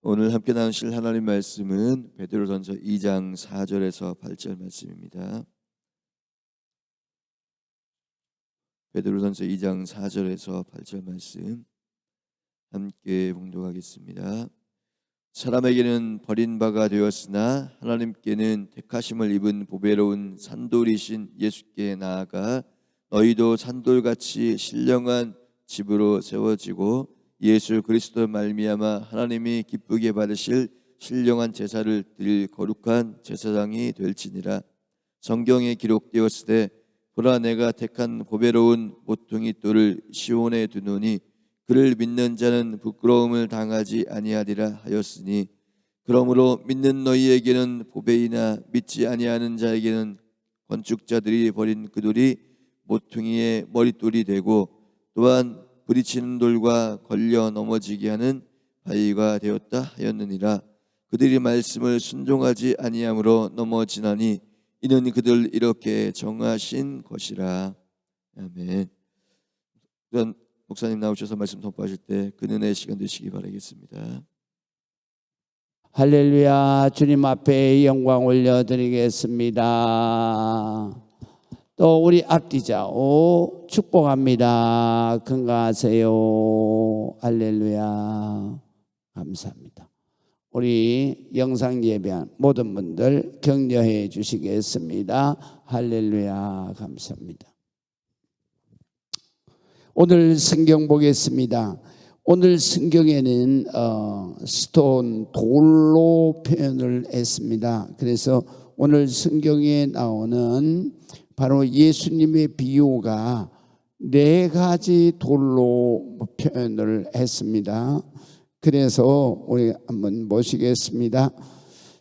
오늘 함께 나누실 하나님 말씀은 베드로전서 2장 4절에서 8절 말씀입니다. 베드로전서 2장 4절에서 8절 말씀 함께 봉독하겠습니다. 사람에게는 버림바가 되었으나 하나님께는 택하심을 입은 보배로운 산돌이신 예수께 나아가 너희도 산돌같이 신령한 집으로 세워지고 예수 그리스도 말미암아 하나님이 기쁘게 받으실 신령한 제사를 드릴 거룩한 제사장이 될지니라. 성경에 기록되었으되 보라 내가 택한 보배로운 모퉁이 돌을 시온에 두노니 그를 믿는 자는 부끄러움을 당하지 아니하리라 하였으니 그러므로 믿는 너희에게는 보배이나 믿지 아니하는 자에게는 건축자들이 버린 그 돌이 모퉁이의 머릿돌이 되고 또한 부딪히는 돌과 걸려 넘어지게 하는 바위가 되었다 하였느니라. 그들이 말씀을 순종하지 아니함으로 넘어지나니 이는 그들 이렇게 정하신 것이라. 아멘. 그런 목사님 나오셔서 말씀 선포하실 때 그 은혜의 시간 되시기 바라겠습니다. 할렐루야. 주님 앞에 영광 올려드리겠습니다. 또 우리 앞뒤좌우 축복합니다. 건강하세요. 할렐루야. 감사합니다. 우리 영상 예배한 모든 분들 격려해 주시겠습니다. 할렐루야. 감사합니다. 오늘 성경 보겠습니다. 오늘 성경에는 스톤 돌로 표현을 했습니다. 그래서 오늘 성경에 나오는 바로 예수님의 비유가 4가지 돌로 표현을 했습니다. 그래서 우리 한번 보시겠습니다.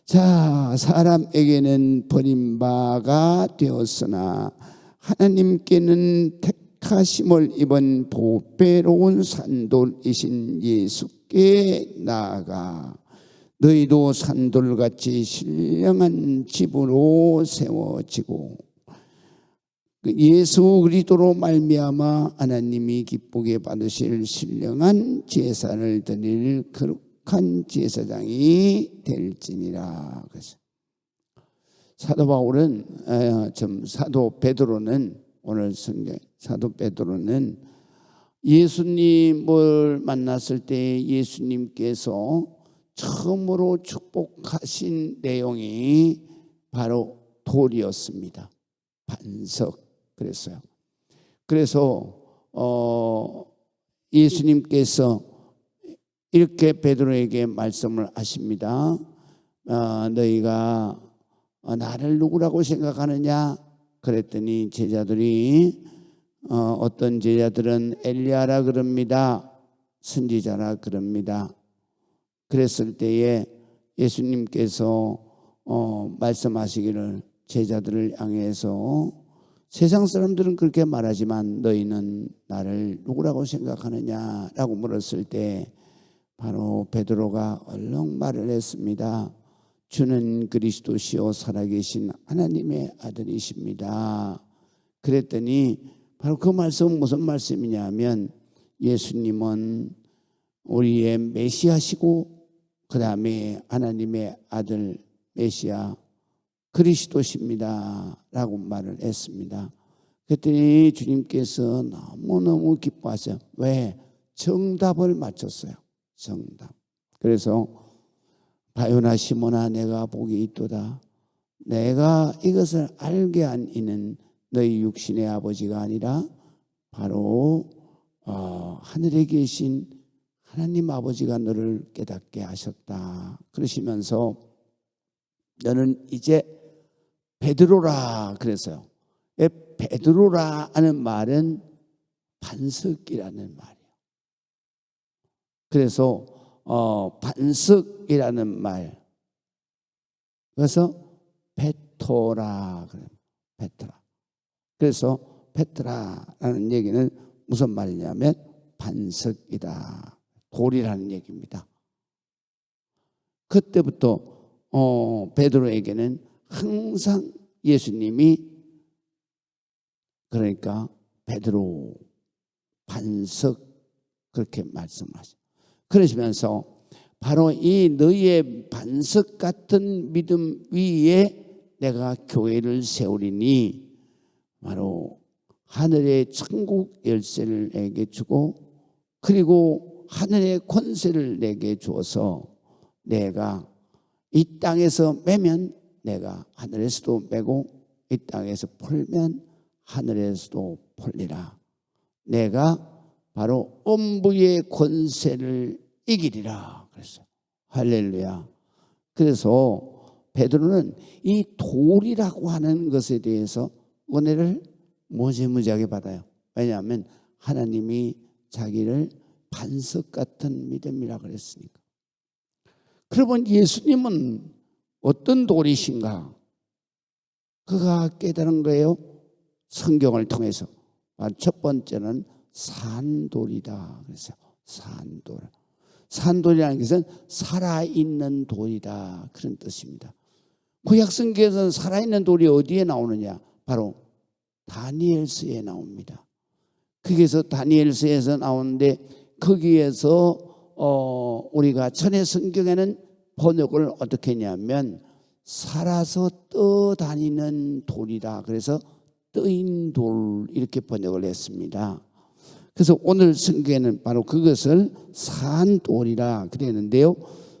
자, 사람에게는 버림바가 되었으나 하나님께는 택하심을 입은 보배로운 산돌이신 예수께 나아가 너희도 산돌같이 신령한 집으로 세워지고 예수 그리스도로 말미암아 하나님이 기쁘게 받으실 신령한 제사를 드릴 거룩한 제사장이 될지니라. 그래서 사도 바울은 사도 베드로는 오늘 성경 사도 베드로는 예수님을 만났을 때 예수님께서 처음으로 축복하신 내용이 바로 돌이었습니다. 반석. 그랬어요. 그래서 예수님께서 이렇게 베드로에게 말씀을 하십니다. 너희가 나를 누구라고 생각하느냐? 그랬더니 제자들이 어떤 제자들은 엘리야라 그럽니다. 선지자라 그럽니다. 그랬을 때에 예수님께서 말씀하시기를 제자들을 향해서 세상 사람들은 그렇게 말하지만 너희는 나를 누구라고 생각하느냐라고 물었을 때 바로 베드로가 얼렁 말을 했습니다. 주는 그리스도시요 살아계신 하나님의 아들이십니다. 그랬더니 바로 그 말씀은 무슨 말씀이냐면 예수님은 우리의 메시아시고 그 다음에 하나님의 아들 메시아 그리스도십니다 라고 말을 했습니다. 그랬더니 주님께서 너무너무 기뻐하셔요. 왜? 정답을 맞췄어요. 정답. 그래서 바요나 시몬아 내가 복이 있도다. 내가 이것을 알게 한 이는 너희 육신의 아버지가 아니라 바로 하늘에 계신 하나님 아버지가 너를 깨닫게 하셨다. 그러시면서 너는 이제 베드로라 그랬어요. 베드로라 하는 말은 반석이라는 말이에요. 그래서 반석이라는 말. 그래서 베토라 그래요. 베토라. 그래서 베트라라는 얘기는 무슨 말이냐면 반석이다. 돌이라는 얘기입니다. 그때부터 베드로에게는 항상 예수님이 그러니까 베드로 반석 그렇게 말씀하셔요. 그러시면서 바로 이 너희의 반석 같은 믿음 위에 내가 교회를 세우리니 바로 하늘의 천국 열쇠를 내게 주고 그리고 하늘의 권세를 내게 주어서 내가 이 땅에서 매면 내가 하늘에서도 매고 이 땅에서 풀면 하늘에서도 풀리라. 내가 바로 음부의 권세를 이기리라 그랬어요. 할렐루야. 그래서 베드로는 이 돌이라고 하는 것에 대해서 은혜를 무지무지하게 받아요. 왜냐하면 하나님이 자기를 반석 같은 믿음이라 그랬으니까. 그러면 예수님은 어떤 돌이신가? 그가 깨달은 거예요. 성경을 통해서. 첫 번째는 산돌이다 그랬어요. 산돌. 산돌이라는 것은 살아있는 돌이다 그런 뜻입니다. 구약성경에서는 살아있는 돌이 어디에 나오느냐? 바로 다니엘서에 나옵니다. 거기에서 다니엘서에서 나오는데 거기에서 우리가 전에 성경에는 번역을 어떻게 했냐면 살아서 떠다니는 돌이다. 그래서 떠인 돌 이렇게 번역을 했습니다. 그래서 오늘 성경에는 바로 그것을 산돌이라 그랬는데요.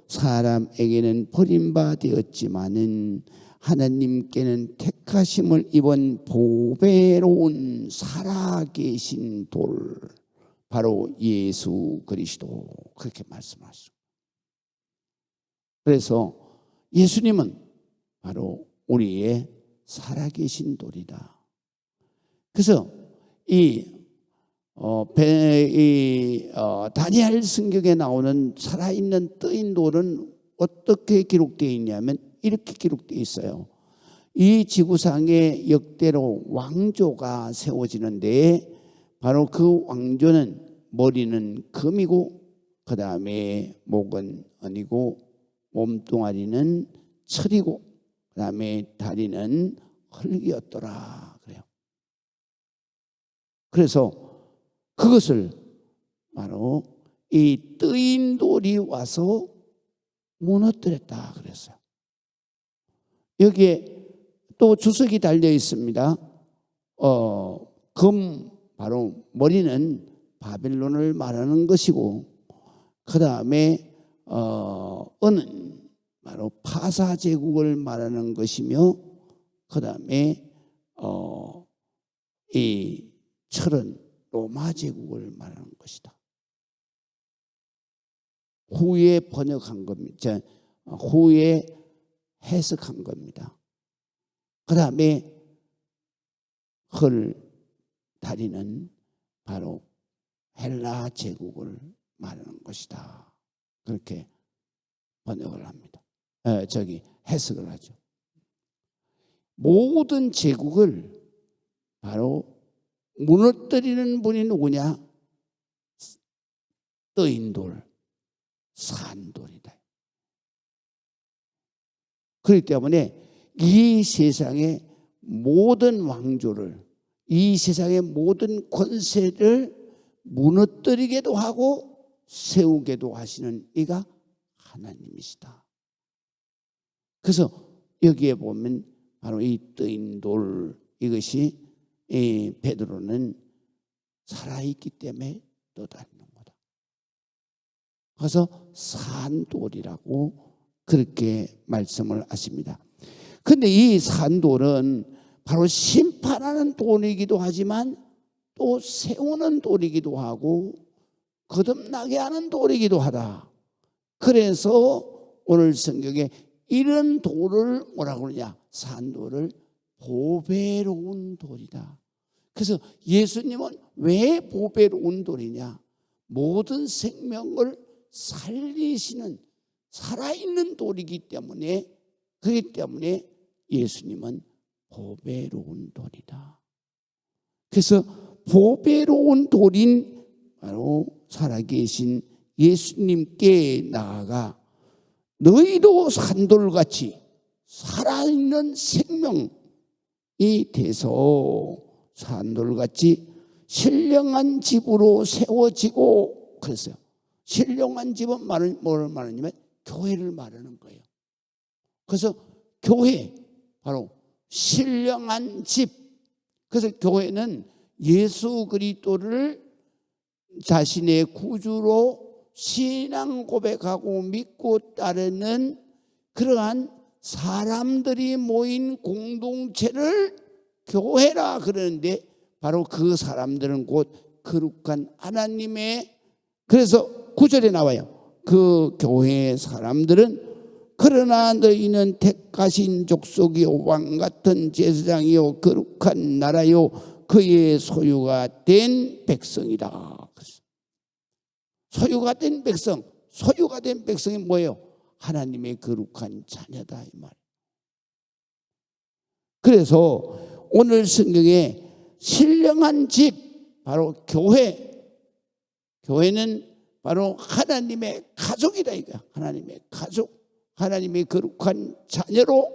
사람에게는 버림받았지만은 하나님께는 택하심을 입은 보배로운 살아계신 돌, 바로 예수 그리스도 그렇게 말씀하시죠. 그래서 예수님은 바로 우리의 살아계신 돌이다. 그래서 다니엘 성경에 나오는 살아있는 떠인 돌은 어떻게 기록되어 있냐면 이렇게 기록되어 있어요. 이 지구상에 역대로 왕조가 세워지는데 바로 그 왕조는 머리는 금이고 그 다음에 목은 은이고 몸뚱아리는 철이고 그 다음에 다리는 흙이었더라 그래요. 그래서 그것을 바로 이 뜨인 돌이 와서 무너뜨렸다 그랬어요. 여기에 또 주석이 달려 있습니다. 바로 머리는 바벨론을 말하는 것이고 그 다음에 은은 바로 파사 제국을 말하는 것이며 그 다음에 이 철은 로마 제국을 말하는 것이다. 후에 번역한 겁니다. 후에 해석한 겁니다. 그 다음에 다리는 바로 헬라 제국을 말하는 것이다. 그렇게 번역을 합니다. 해석을 하죠. 모든 제국을 바로 무너뜨리는 분이 누구냐? 떠인 돌, 산돌이다. 그렇기 때문에 이 세상의 모든 왕조를, 이 세상의 모든 권세를 무너뜨리게도 하고 세우게도 하시는 이가 하나님이시다. 그래서 여기에 보면 바로 이 떠인 돌, 이것이 베드로는 살아있기 때문에 떠다니는 거다. 그래서 산돌이라고 그렇게 말씀을 하십니다. 그런데 이 산돌은 바로 심판하는 돌이기도 하지만 또 세우는 돌이기도 하고 거듭나게 하는 돌이기도 하다. 그래서 오늘 성경에 이런 돌을 뭐라고 그러냐? 산돌을 보배로운 돌이다. 그래서 예수님은 왜 보배로운 돌이냐? 모든 생명을 살리시는 살아있는 돌이기 때문에, 그렇기 때문에 예수님은 보배로운 돌이다. 그래서 보배로운 돌인 바로 살아계신 예수님께 나아가 너희도 산돌같이 살아있는 생명이 돼서 산돌같이 신령한 집으로 세워지고, 그랬어요. 신령한 집은 뭐를 말하냐면 교회를 말하는 거예요. 그래서 교회, 바로 신령한 집. 그래서 교회는 예수 그리스도를 자신의 구주로 신앙 고백하고 믿고 따르는 그러한 사람들이 모인 공동체를 교회라 그러는데, 바로 그 사람들은 곧 거룩한 하나님의, 그래서 9절에 나와요. 그 교회의 사람들은 그러나 너희는 택하신 족속이요 왕같은 제사장이요 거룩한 나라요 그의 소유가 된 백성이다. 소유가 된 백성, 소유가 된 백성이 뭐예요? 하나님의 거룩한 자녀다 이 말. 그래서 오늘 성경에 신령한 집, 바로 교회, 교회는 바로 하나님의 가족이다 이거야. 하나님의 가족, 하나님의 거룩한 자녀로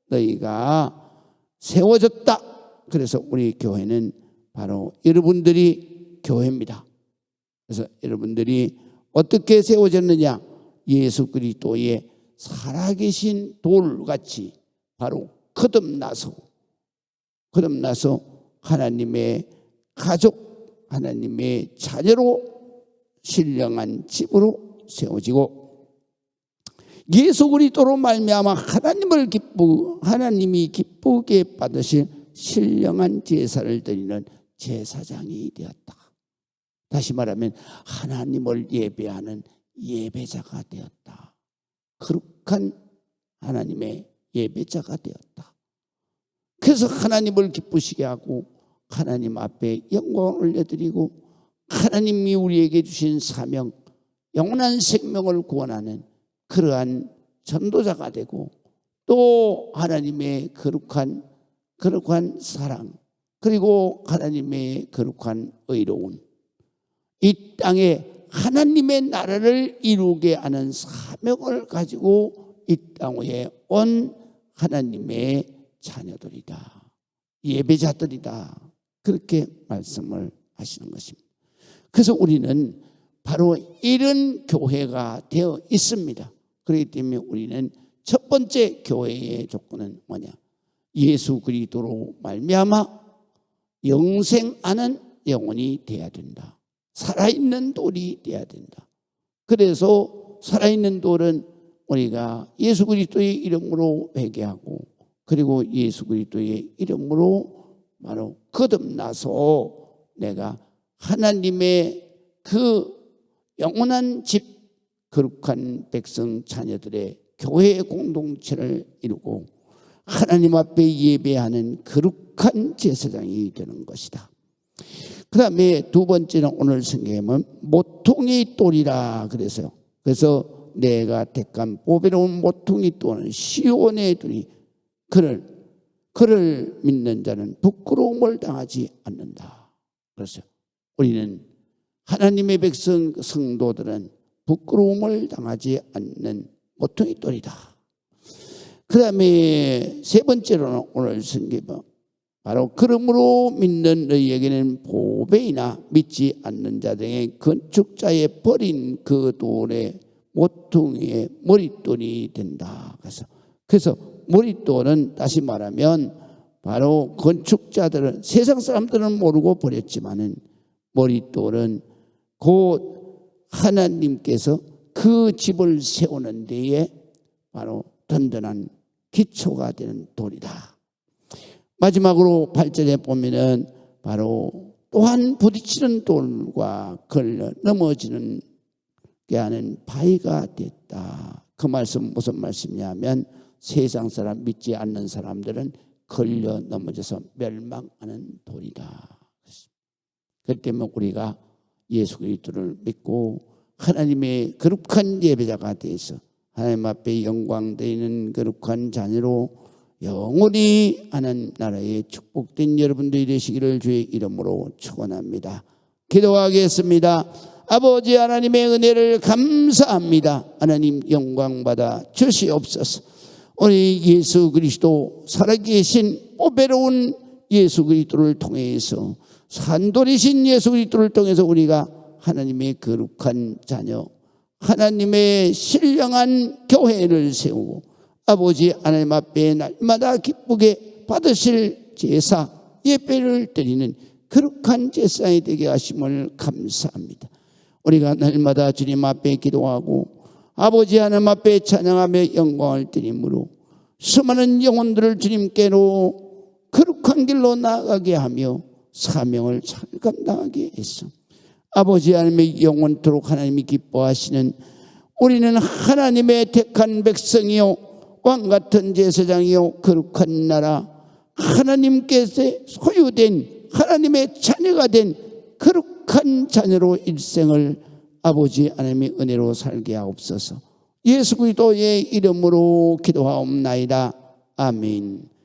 너희가 세워졌다. 그래서 우리 교회는 바로 여러분들이 교회입니다. 그래서 여러분들이 어떻게 세워졌느냐? 예수 그리스도의 살아계신 돌같이 바로 거듭나서 하나님의 가족, 하나님의 자녀로 신령한 집으로 세워지고, 예수 그리스도로 말미암아 하나님이 기쁘게 받으실 신령한 제사를 드리는 제사장이 되었다. 다시 말하면 하나님을 예배하는 예배자가 되었다. 거룩한 하나님의 예배자가 되었다. 그래서 하나님을 기쁘시게 하고 하나님 앞에 영광을 올려드리고, 하나님이 우리에게 주신 사명, 영원한 생명을 구원하는 그러한 전도자가 되고, 또 하나님의 거룩한 사랑, 그리고 하나님의 거룩한 의로운 이 땅에 하나님의 나라를 이루게 하는 사명을 가지고 이 땅에 온 하나님의 자녀들이다, 예배자들이다, 그렇게 말씀을 하시는 것입니다. 그래서 우리는 바로 이런 교회가 되어 있습니다. 그렇기 때문에 우리는 첫 번째 교회의 조건은 뭐냐? 예수 그리스도로 말미암아 영생하는 영혼이 되어야 된다. 살아있는 돌이 되어야 된다. 그래서 살아있는 돌은 우리가 예수 그리스도의 이름으로 회개하고, 그리고 예수 그리스도의 이름으로 바로 거듭나서 내가 하나님의 그 영원한 집, 거룩한 백성 자녀들의 교회의 공동체를 이루고 하나님 앞에 예배하는 거룩한 제사장이 되는 것이다. 그 다음에 두 번째는 오늘 성경에는 모퉁이 돌이라 그랬어요. 그래서 내가 택한 보배로운 모퉁이 돌은 시온의 돌이 그를 믿는 자는 부끄러움을 당하지 않는다. 그래서 우리는 하나님의 백성 성도들은 부끄러움을 당하지 않는 모퉁이 돌이다. 그 다음에 세 번째로는 오늘 성경은 바로 그러므로 믿는 너희에게는 보배이나 믿지 않는 자 등의 건축자의 버린 그 돌의 모퉁이의 머릿돌이 된다. 그래서 머릿돌은 다시 말하면 바로 건축자들은, 세상 사람들은 모르고 버렸지만은 머릿돌은 곧 하나님께서 그 집을 세우는 데에 바로 든든한 기초가 되는 돌이다. 마지막으로 8절에 보면은 바로 또한 부딪히는 돌과 걸려 넘어지는 게 하는 바위가 됐다. 그 말씀 무슨 말씀이냐면 세상 사람, 믿지 않는 사람들은 걸려 넘어져서 멸망하는 돌이다. 그렇기 때문에 우리가 예수 그리스도를 믿고 하나님의 거룩한 예배자가 되어서 하나님 앞에 영광되는 거룩한 자녀로 영원히 하나님 나라에 축복된 여러분들이 되시기를 주의 이름으로 축원합니다. 기도하겠습니다. 아버지 하나님의 은혜를 감사합니다. 하나님 영광받아 주시옵소서. 우리 예수 그리스도 살아계신 보배로운 예수 그리스도를 통해서, 산돌이신 예수 그리스도를 통해서 우리가 하나님의 거룩한 자녀, 하나님의 신령한 교회를 세우고 아버지 하나님 앞에 날마다 기쁘게 받으실 제사 예배를 드리는 거룩한 제사에 되게 하심을 감사합니다. 우리가 날마다 주님 앞에 기도하고 아버지 하나님 앞에 찬양하며 영광을 드림으로 수많은 영혼들을 주님께로 거룩한 길로 나아가게 하며 사명을 잘 감당하게 했어. 아버지 하나님의 영원토록 하나님이 기뻐하시는 우리는 하나님의 택한 백성이요 왕같은 제사장이요 거룩한 나라, 하나님께서 소유된 하나님의 자녀가 된 거룩한 자녀로 일생을 아버지 하나님의 은혜로 살게 하옵소서. 예수 그리스도의 이름으로 기도하옵나이다. 아멘.